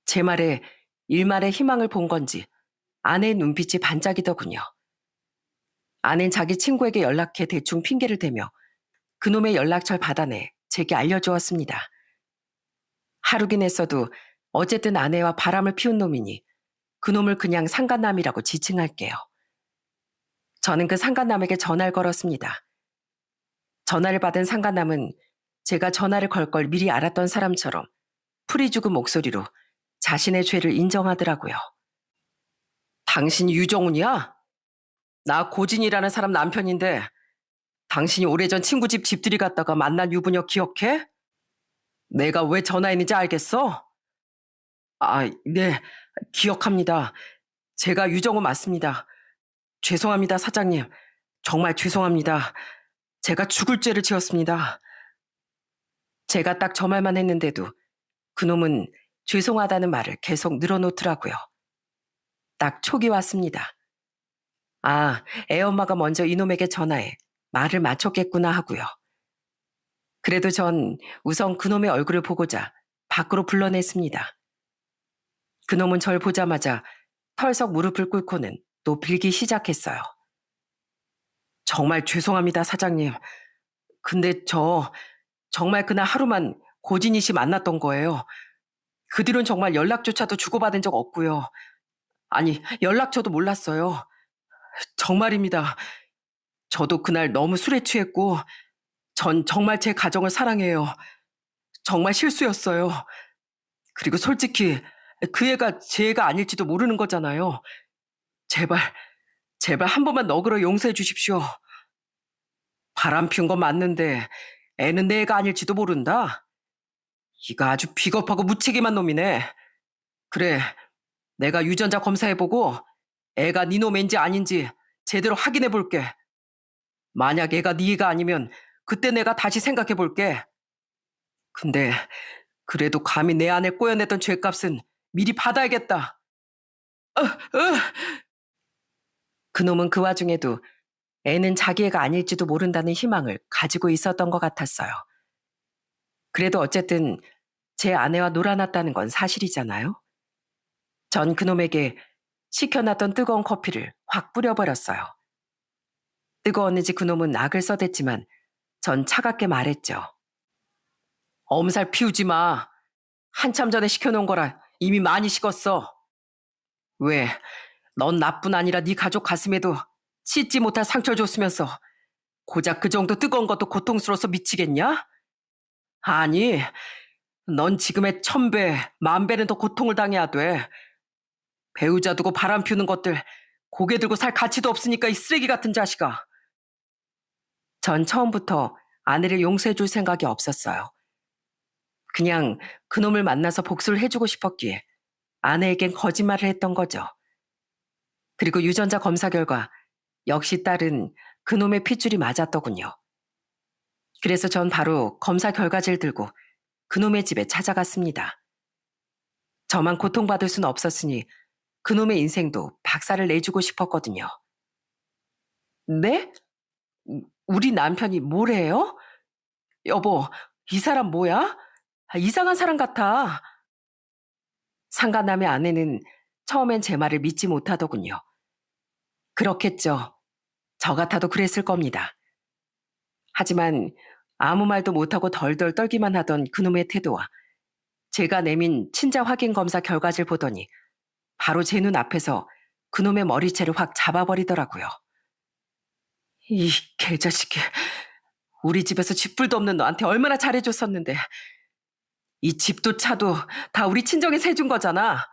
제 말에 일말의 희망을 본 건지 아내의 눈빛이 반짝이더군요. 아내는 자기 친구에게 연락해 대충 핑계를 대며 그놈의 연락처를 받아내 제게 알려주었습니다. 하루긴 했어도 어쨌든 아내와 바람을 피운 놈이니 그놈을 그냥 상간남이라고 지칭할게요. 저는 그 상간남에게 전화를 걸었습니다. 전화를 받은 상간남은 제가 전화를 걸 걸 미리 알았던 사람처럼 풀이 죽은 목소리로 자신의 죄를 인정하더라고요. 당신이 유정훈이야? 나 고진이라는 사람 남편인데 당신이 오래전 친구 집 집들이 갔다가 만난 유부녀 기억해? 내가 왜 전화했는지 알겠어? 네, 기억합니다. 제가 유정훈 맞습니다. 죄송합니다, 사장님. 정말 죄송합니다. 제가 죽을 죄를 지었습니다. 제가 딱 저 말만 했는데도 그놈은 죄송하다는 말을 계속 늘어놓더라고요. 딱 촉이 왔습니다. 애엄마가 먼저 이놈에게 전화해 말을 맞췄겠구나 하고요. 그래도 전 우선 그놈의 얼굴을 보고자 밖으로 불러냈습니다. 그놈은 절 보자마자 털썩 무릎을 꿇고는 또 빌기 시작했어요. 정말 죄송합니다, 사장님. 근데 저 정말 그날 하루만 고진희 씨 만났던 거예요. 그 뒤론 정말 연락조차도 주고받은 적 없고요. 아니, 연락처도 몰랐어요. 정말입니다. 저도 그날 너무 술에 취했고 전 정말 제 가정을 사랑해요. 정말 실수였어요. 그리고 솔직히 그 애가 제 애가 아닐지도 모르는 거잖아요. 제발 한 번만 너그러 용서해 주십시오. 바람 피운 건 맞는데 애는 내 애가 아닐지도 모른다. 이거 아주 비겁하고 무책임한 놈이네. 그래, 내가 유전자 검사해보고 애가 네 놈인지 아닌지 제대로 확인해 볼게. 만약 애가 네 애가 아니면 그때 내가 다시 생각해 볼게. 근데 그래도 감히 내 안에 꼬여냈던 죄값은 미리 받아야겠다. 그놈은 그 와중에도 애는 자기 애가 아닐지도 모른다는 희망을 가지고 있었던 것 같았어요. 그래도 어쨌든 제 아내와 놀아났다는 건 사실이잖아요. 전 그놈에게 시켜놨던 뜨거운 커피를 확 뿌려버렸어요. 뜨거웠는지 그놈은 악을 써댔지만 전 차갑게 말했죠. 엄살 피우지 마. 한참 전에 시켜놓은 거라 이미 많이 식었어. 왜? 넌 나뿐 아니라 네 가족 가슴에도 씻지 못할 상처를 줬으면서 고작 그 정도 뜨거운 것도 고통스러워서 미치겠냐? 아니, 넌 지금의 1000배, 10,000배는 더 고통을 당해야 돼. 배우자 두고 바람 피우는 것들 고개 들고 살 가치도 없으니까 이 쓰레기 같은 자식아. 전 처음부터 아내를 용서해 줄 생각이 없었어요. 그냥 그놈을 만나서 복수를 해주고 싶었기에 아내에겐 거짓말을 했던 거죠. 그리고 유전자 검사 결과 역시 딸은 그놈의 핏줄이 맞았더군요. 그래서 전 바로 검사 결과지를 들고 그놈의 집에 찾아갔습니다. 저만 고통받을 수는 없었으니 그놈의 인생도 박살을 내주고 싶었거든요. 네? 우리 남편이 뭐래요? 여보, 이 사람 뭐야? 이상한 사람 같아. 상간남의 아내는 처음엔 제 말을 믿지 못하더군요. 그렇겠죠. 저 같아도 그랬을 겁니다. 하지만 아무 말도 못하고 덜덜 떨기만 하던 그놈의 태도와 제가 내민 친자 확인 검사 결과지를 보더니 바로 제 눈 앞에서 그놈의 머리채를 확 잡아버리더라고요. 이 개자식이 우리 집에서 쥐뿔도 없는 너한테 얼마나 잘해줬었는데 이 집도 차도 다 우리 친정에서 해준 거잖아.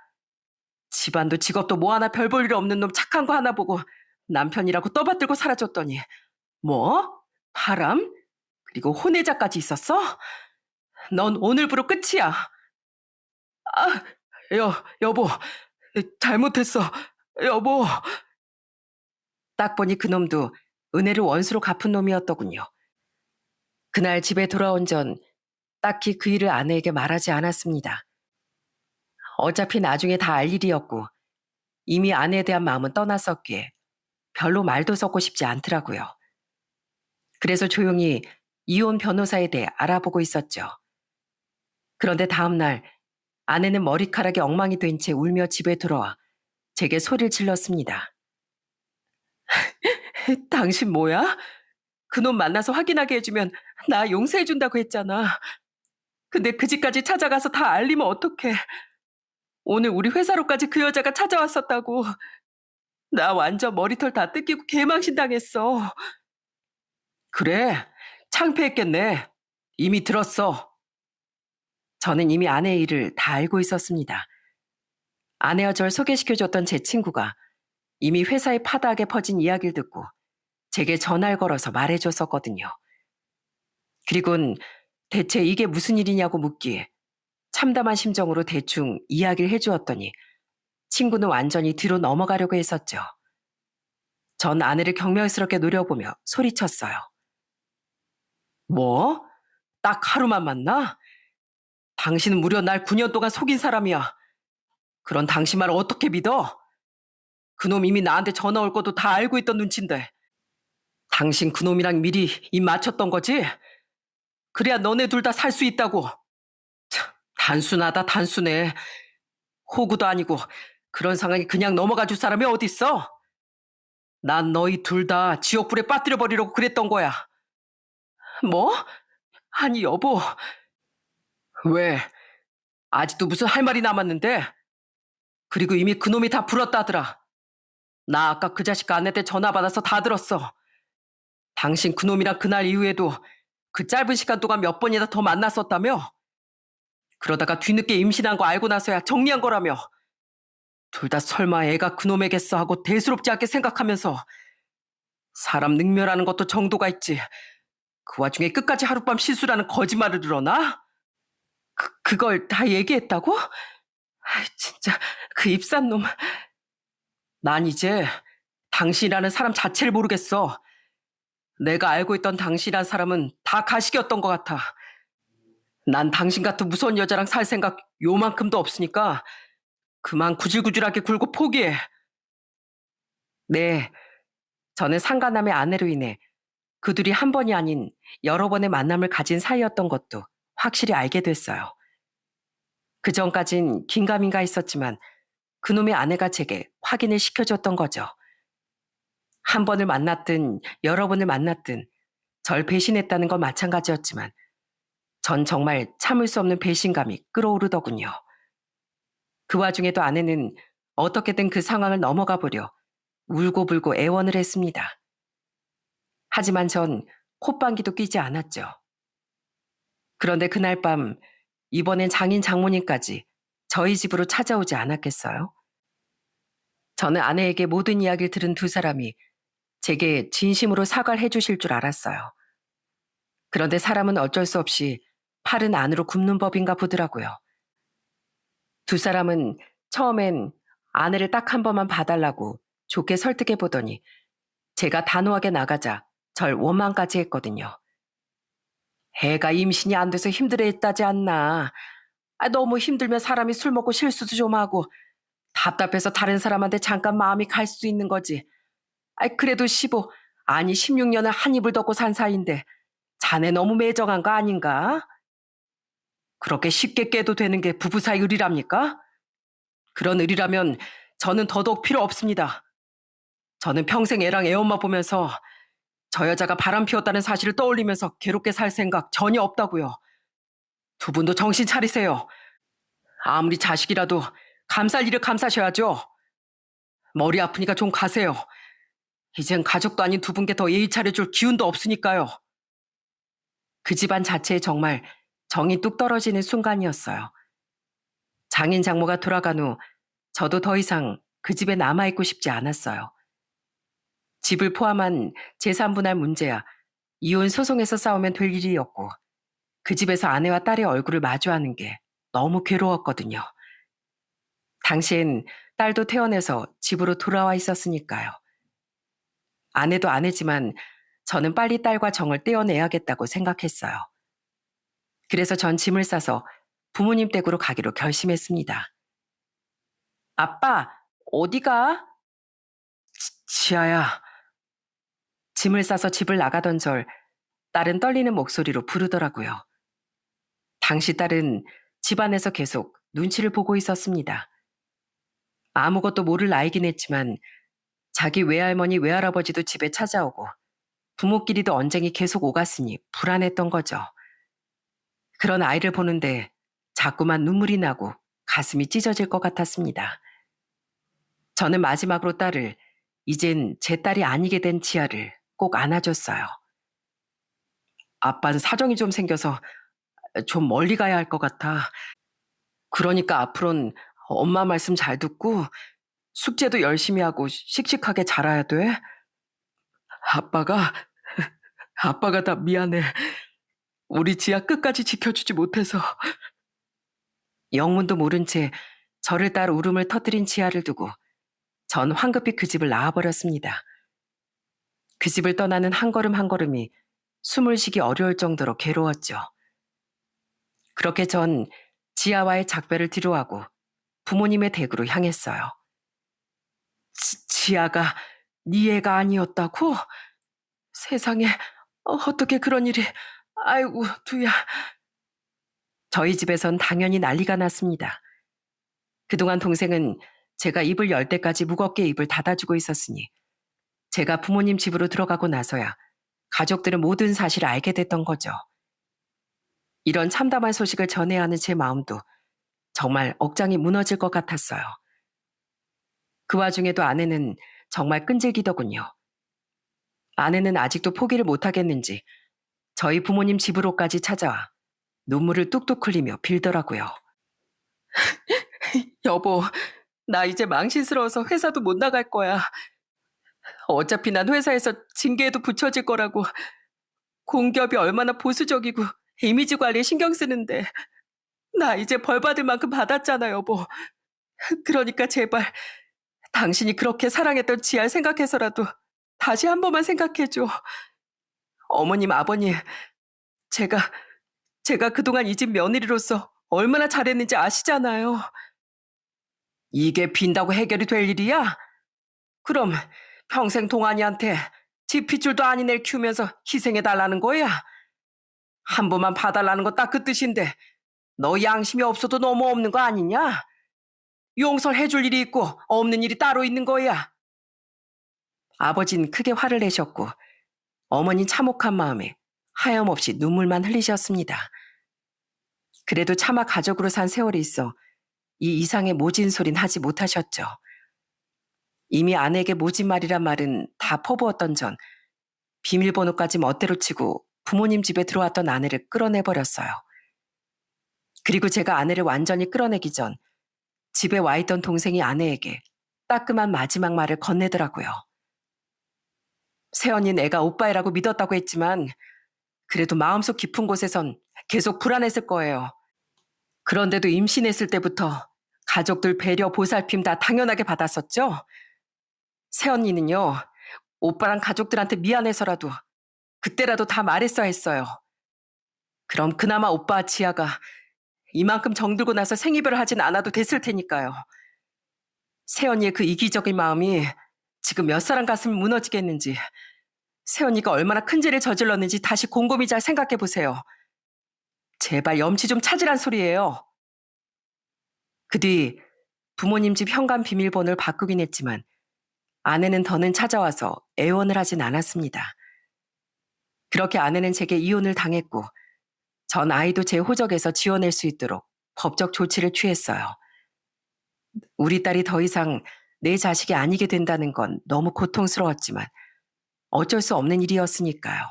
집안도 직업도 뭐 하나 별 볼 일 없는 놈 착한 거 하나 보고 남편이라고 떠받들고 살아줬더니 뭐? 바람? 그리고 혼외자까지 있었어? 넌 오늘부로 끝이야. 아, 여보, 잘못했어. 여보. 딱 보니 그놈도 은혜를 원수로 갚은 놈이었더군요. 그날 집에 돌아온 전 딱히 그 일을 아내에게 말하지 않았습니다. 어차피 나중에 다 알 일이었고 이미 아내에 대한 마음은 떠났었기에 별로 말도 섞고 싶지 않더라고요. 그래서 조용히 이혼 변호사에 대해 알아보고 있었죠. 그런데 다음 날 아내는 머리카락이 엉망이 된 채 울며 집에 들어와 제게 소리를 질렀습니다. 당신 뭐야? 그놈 만나서 확인하게 해주면 나 용서해준다고 했잖아. 근데 그 집까지 찾아가서 다 알리면 어떡해. 오늘 우리 회사로까지 그 여자가 찾아왔었다고. 나 완전 머리털 다 뜯기고 개망신 당했어. 그래, 창피했겠네. 이미 들었어. 저는 이미 아내의 일을 다 알고 있었습니다. 아내와 절 소개시켜줬던 제 친구가 이미 회사에 파다하게 퍼진 이야기를 듣고 제게 전화를 걸어서 말해줬었거든요. 그리곤 대체 이게 무슨 일이냐고 묻기에 참담한 심정으로 대충 이야기를 해주었더니 친구는 완전히 뒤로 넘어가려고 했었죠. 전 아내를 경멸스럽게 노려보며 소리쳤어요. 뭐? 딱 하루만 만나? 당신은 무려 날 9년 동안 속인 사람이야. 그런 당신 말을 어떻게 믿어? 그놈 이미 나한테 전화 올 것도 다 알고 있던 눈치인데. 당신 그놈이랑 미리 입 맞췄던 거지? 그래야 너네 둘 다 살 수 있다고. 참, 단순하다 단순해. 호구도 아니고 그런 상황에 그냥 넘어가 줄 사람이 어딨어? 난 너희 둘 다 지옥불에 빠뜨려 버리려고 그랬던 거야. 뭐? 아니 여보. 왜? 아직도 무슨 할 말이 남았는데? 그리고 이미 그놈이 다 불었다더라. 나 아까 그 자식 아내한테 전화 받아서 다 들었어. 당신 그놈이랑 그날 이후에도 그 짧은 시간 동안 몇 번이나 더 만났었다며? 그러다가 뒤늦게 임신한 거 알고 나서야 정리한 거라며. 둘 다 설마 애가 그놈에겠어 하고 대수롭지 않게 생각하면서 사람 능멸하는 것도 정도가 있지. 그 와중에 끝까지 하룻밤 실수라는 거짓말을 들어나? 그걸 다 얘기했다고? 아이, 진짜 그 입산 놈. 난 이제 당신이라는 사람 자체를 모르겠어. 내가 알고 있던 당신이란 사람은 다 가식이었던 것 같아. 난 당신 같은 무서운 여자랑 살 생각 요만큼도 없으니까 그만 구질구질하게 굴고 포기해. 네, 저는 상간남의 아내로 인해 그 둘이 한 번이 아닌 여러 번의 만남을 가진 사이였던 것도 확실히 알게 됐어요. 그전까진 긴가민가 했었지만 그놈의 아내가 제게 확인을 시켜줬던 거죠. 한 번을 만났든 여러 번을 만났든 절 배신했다는 건 마찬가지였지만 전 정말 참을 수 없는 배신감이 끓어오르더군요. 그 와중에도 아내는 어떻게든 그 상황을 넘어가 보려 울고불고 애원을 했습니다. 하지만 전 콧방귀도 뀌지 않았죠. 그런데 그날 밤 이번엔 장인 장모님까지 저희 집으로 찾아오지 않았겠어요? 저는 아내에게 모든 이야기를 들은 두 사람이 제게 진심으로 사과를 해주실 줄 알았어요. 그런데 사람은 어쩔 수 없이 팔은 안으로 굽는 법인가 보더라고요. 두 사람은 처음엔 아내를 딱 한 번만 봐달라고 좋게 설득해 보더니 제가 단호하게 나가자 절 원망까지 했거든요. 애가 임신이 안 돼서 힘들어했다지 않나. 너무 힘들면 사람이 술 먹고 실수도 좀 하고 답답해서 다른 사람한테 잠깐 마음이 갈 수 있는 거지. 그래도 15, 아니 16년을 한 입을 덮고 산 사이인데 자네 너무 매정한 거 아닌가? 그렇게 쉽게 깨도 되는 게 부부 사이 의리랍니까? 그런 의리라면 저는 더더욱 필요 없습니다. 저는 평생 애랑 애 엄마 보면서 저 여자가 바람 피웠다는 사실을 떠올리면서 괴롭게 살 생각 전혀 없다고요. 두 분도 정신 차리세요. 아무리 자식이라도 감쌀 일을 감사셔야죠. 머리 아프니까 좀 가세요. 이젠 가족도 아닌 두 분께 더 예의 차려줄 기운도 없으니까요. 그 집안 자체에 정말 정이 뚝 떨어지는 순간이었어요. 장인 장모가 돌아간 후 저도 더 이상 그 집에 남아있고 싶지 않았어요. 집을 포함한 재산 분할 문제야 이혼 소송에서 싸우면 될 일이었고 그 집에서 아내와 딸의 얼굴을 마주하는 게 너무 괴로웠거든요. 당시엔 딸도 퇴원해서 집으로 돌아와 있었으니까요. 아내도 아내지만 저는 빨리 딸과 정을 떼어내야겠다고 생각했어요. 그래서 전 짐을 싸서 부모님 댁으로 가기로 결심했습니다. 아빠, 어디가? 지아야. 짐을 싸서 집을 나가던 절 딸은 떨리는 목소리로 부르더라고요. 당시 딸은 집안에서 계속 눈치를 보고 있었습니다. 아무것도 모를 나이긴 했지만 자기 외할머니 외할아버지도 집에 찾아오고 부모끼리도 언쟁이 계속 오갔으니 불안했던 거죠. 그런 아이를 보는데 자꾸만 눈물이 나고 가슴이 찢어질 것 같았습니다. 저는 마지막으로 딸을, 이젠 제 딸이 아니게 된 지아를 꼭 안아줬어요. 아빠는 사정이 좀 생겨서 좀 멀리 가야 할 것 같아. 그러니까 앞으론 엄마 말씀 잘 듣고 숙제도 열심히 하고 씩씩하게 자라야 돼. 아빠가, 아빠가 다 미안해. 우리 지아 끝까지 지켜주지 못해서. 영문도 모른 채 저를 따라 울음을 터뜨린 지아를 두고 전 황급히 그 집을 나와버렸습니다. 그 집을 떠나는 한 걸음 한 걸음이 숨을 쉬기 어려울 정도로 괴로웠죠. 그렇게 전 지아와의 작별을 뒤로하고 부모님의 댁으로 향했어요. 지아가 네 애가 아니었다고? 세상에, 어떻게 그런 일이. 아이고 두야. 저희 집에선 당연히 난리가 났습니다. 그동안 동생은 제가 입을 열 때까지 무겁게 입을 닫아주고 있었으니 제가 부모님 집으로 들어가고 나서야 가족들은 모든 사실을 알게 됐던 거죠. 이런 참담한 소식을 전해야 하는 제 마음도 정말 억장이 무너질 것 같았어요. 그 와중에도 아내는 정말 끈질기더군요. 아내는 아직도 포기를 못하겠는지 저희 부모님 집으로까지 찾아와 눈물을 뚝뚝 흘리며 빌더라고요. 여보, 나 이제 망신스러워서 회사도 못 나갈 거야. 어차피 난 회사에서 징계에도 붙여질 거라고. 공기업이 얼마나 보수적이고 이미지 관리에 신경 쓰는데 나 이제 벌 받을 만큼 받았잖아, 여보. 그러니까 제발 당신이 그렇게 사랑했던 지알 생각해서라도 다시 한 번만 생각해줘. 어머님, 아버님, 제가 그동안 이 집 며느리로서 얼마나 잘했는지 아시잖아요. 이게 빈다고 해결이 될 일이야? 그럼 평생 동안이한테 집 핏줄도 아닌 애를 키우면서 희생해달라는 거야? 한 번만 봐달라는 거 딱 그 뜻인데 너 양심이 없어도 너무 없는 거 아니냐? 용서를 해줄 일이 있고 없는 일이 따로 있는 거야. 아버진 크게 화를 내셨고 어머니 참혹한 마음에 하염없이 눈물만 흘리셨습니다. 그래도 차마 가족으로 산 세월이 있어 이 이상의 모진 소린 하지 못하셨죠. 이미 아내에게 모진말이란 말은 다 퍼부었던 전 비밀번호까지 멋대로 치고 부모님 집에 들어왔던 아내를 끌어내버렸어요. 그리고 제가 아내를 완전히 끌어내기 전 집에 와 있던 동생이 아내에게 따끔한 마지막 말을 건네더라고요. 새언니 내가 오빠애라고 믿었다고 했지만 그래도 마음속 깊은 곳에선 계속 불안했을 거예요. 그런데도 임신했을 때부터 가족들 배려 보살핌 다 당연하게 받았었죠. 새언니는요. 오빠랑 가족들한테 미안해서라도 그때라도 다 말했어야 했어요. 그럼 그나마 오빠와 지아가 이만큼 정들고 나서 생이별을 하진 않아도 됐을 테니까요. 새언니의 그 이기적인 마음이 지금 몇 사람 가슴이 무너지겠는지, 새언니가 얼마나 큰 죄를 저질렀는지 다시 곰곰이 잘 생각해 보세요. 제발 염치 좀 찾으란 소리예요. 그 뒤 부모님 집 현관 비밀번호를 바꾸긴 했지만 아내는 더는 찾아와서 애원을 하진 않았습니다. 그렇게 아내는 제게 이혼을 당했고 전 아이도 제 호적에서 지워낼 수 있도록 법적 조치를 취했어요. 우리 딸이 더 이상 내 자식이 아니게 된다는 건 너무 고통스러웠지만 어쩔 수 없는 일이었으니까요.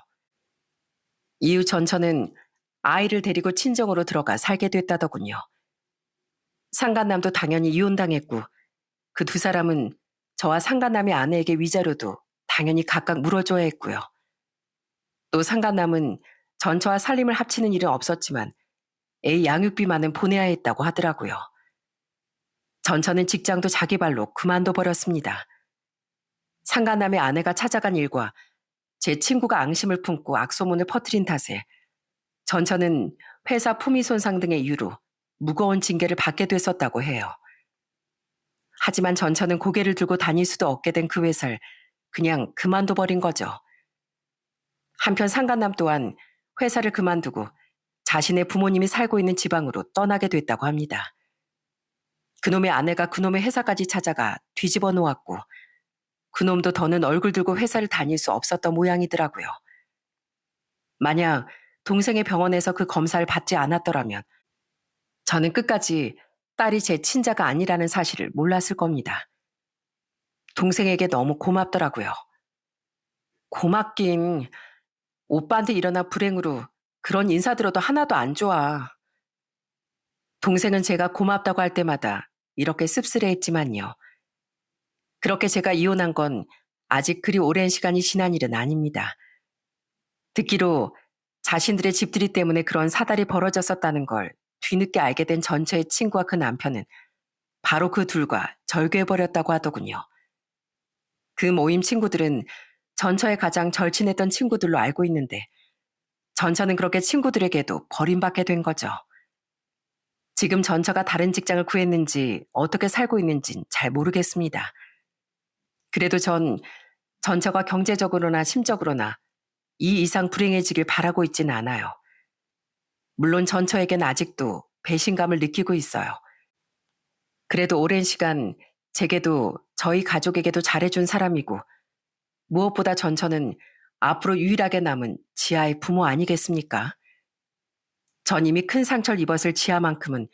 이후 전처는 아이를 데리고 친정으로 들어가 살게 됐다더군요. 상간남도 당연히 이혼당했고 그 두 사람은 저와 상간남의 아내에게 위자료도 당연히 각각 물어줘야 했고요. 또 상간남은 전처와 살림을 합치는 일은 없었지만 애 양육비만은 보내야 했다고 하더라고요. 전처는 직장도 자기 발로 그만둬 버렸습니다. 상간남의 아내가 찾아간 일과 제 친구가 앙심을 품고 악소문을 퍼뜨린 탓에 전처는 회사 품위 손상 등의 이유로 무거운 징계를 받게 됐었다고 해요. 하지만 전처는 고개를 들고 다닐 수도 없게 된 그 회사를 그냥 그만둬 버린 거죠. 한편 상간남 또한 회사를 그만두고 자신의 부모님이 살고 있는 지방으로 떠나게 됐다고 합니다. 그놈의 아내가 그놈의 회사까지 찾아가 뒤집어 놓았고 그놈도 더는 얼굴 들고 회사를 다닐 수 없었던 모양이더라고요. 만약 동생의 병원에서 그 검사를 받지 않았더라면 저는 끝까지 딸이 제 친자가 아니라는 사실을 몰랐을 겁니다. 동생에게 너무 고맙더라고요. 고맙긴 오빠한테 일어난 불행으로 그런 인사 들어도 하나도 안 좋아. 동생은 제가 고맙다고 할 때마다 이렇게 씁쓸해했지만요. 그렇게 제가 이혼한 건 아직 그리 오랜 시간이 지난 일은 아닙니다. 듣기로 자신들의 집들이 때문에 그런 사달이 벌어졌었다는 걸 뒤늦게 알게 된 전처의 친구와 그 남편은 바로 그 둘과 절교해버렸다고 하더군요. 그 모임 친구들은 전처의 가장 절친했던 친구들로 알고 있는데 전처는 그렇게 친구들에게도 버림받게 된 거죠. 지금 전처가 다른 직장을 구했는지 어떻게 살고 있는진 잘 모르겠습니다. 그래도 전 전처가 경제적으로나 심적으로나 이 이상 불행해지길 바라고 있지는 않아요. 물론 전처에겐 아직도 배신감을 느끼고 있어요. 그래도 오랜 시간 제게도 저희 가족에게도 잘해준 사람이고 무엇보다 전처는 앞으로 유일하게 남은 지아의 부모 아니겠습니까? 전 이미 큰 상처를 입었을 지아만큼은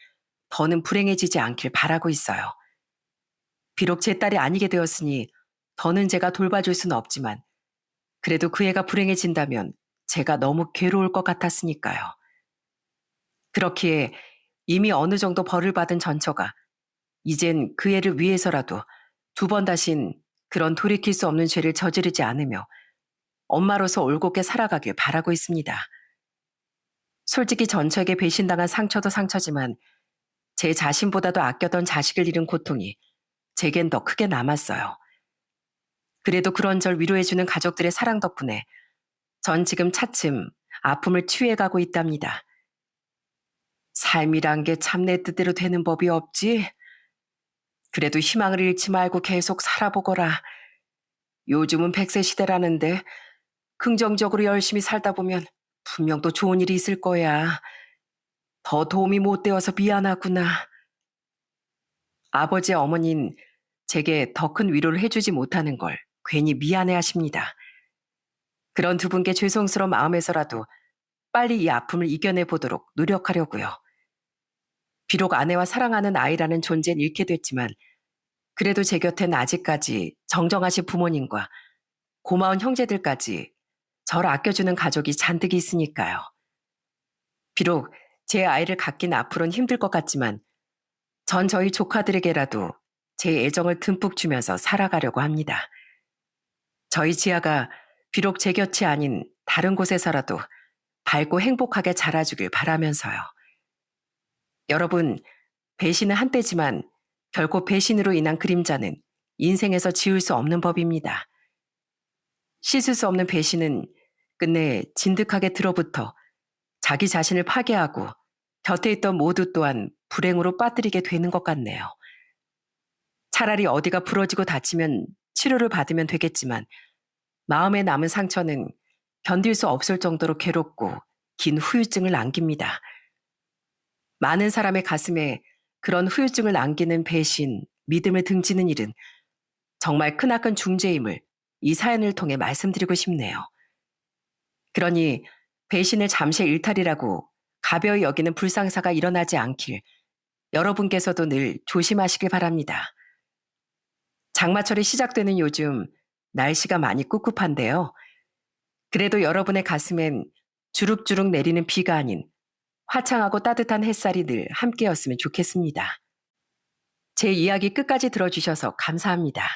더는 불행해지지 않길 바라고 있어요. 비록 제 딸이 아니게 되었으니 더는 제가 돌봐줄 수는 없지만 그래도 그 애가 불행해진다면 제가 너무 괴로울 것 같았으니까요. 그렇기에 이미 어느 정도 벌을 받은 전처가 이젠 그 애를 위해서라도 두 번 다신 그런 돌이킬 수 없는 죄를 저지르지 않으며 엄마로서 올곧게 살아가길 바라고 있습니다. 솔직히 전처에게 배신당한 상처도 상처지만 제 자신보다도 아꼈던 자식을 잃은 고통이 제겐 더 크게 남았어요. 그래도 그런 절 위로해주는 가족들의 사랑 덕분에 전 지금 차츰 아픔을 치유해가고 있답니다. 삶이란 게 참 내 뜻대로 되는 법이 없지. 그래도 희망을 잃지 말고 계속 살아보거라. 요즘은 100세 시대라는데 긍정적으로 열심히 살다 보면 분명 또 좋은 일이 있을 거야. 더 도움이 못 되어서 미안하구나. 아버지 어머니는 제게 더 큰 위로를 해주지 못하는 걸 괜히 미안해 하십니다. 그런 두 분께 죄송스러운 마음에서라도 빨리 이 아픔을 이겨내 보도록 노력하려고요. 비록 아내와 사랑하는 아이라는 존재는 잃게 됐지만 그래도 제 곁엔 아직까지 정정하신 부모님과 고마운 형제들까지 저를 아껴주는 가족이 잔뜩 있으니까요. 비록 제 아이를 갖긴 앞으로는 힘들 것 같지만 전 저희 조카들에게라도 제 애정을 듬뿍 주면서 살아가려고 합니다. 저희 지아가 비록 제 곁이 아닌 다른 곳에서라도 밝고 행복하게 자라주길 바라면서요. 여러분, 배신은 한때지만 결코 배신으로 인한 그림자는 인생에서 지울 수 없는 법입니다. 씻을 수 없는 배신은 끝내 진득하게 들어붙어 자기 자신을 파괴하고 곁에 있던 모두 또한 불행으로 빠뜨리게 되는 것 같네요. 차라리 어디가 부러지고 다치면 치료를 받으면 되겠지만 마음에 남은 상처는 견딜 수 없을 정도로 괴롭고 긴 후유증을 남깁니다. 많은 사람의 가슴에 그런 후유증을 남기는 배신, 믿음을 등지는 일은 정말 크나큰 중죄임을 이 사연을 통해 말씀드리고 싶네요. 그러니 배신을 잠시의 일탈이라고 가벼이 여기는 불상사가 일어나지 않길 여러분께서도 늘 조심하시길 바랍니다. 장마철이 시작되는 요즘 날씨가 많이 꿉꿉한데요. 그래도 여러분의 가슴엔 주룩주룩 내리는 비가 아닌 화창하고 따뜻한 햇살이 늘 함께였으면 좋겠습니다. 제 이야기 끝까지 들어주셔서 감사합니다.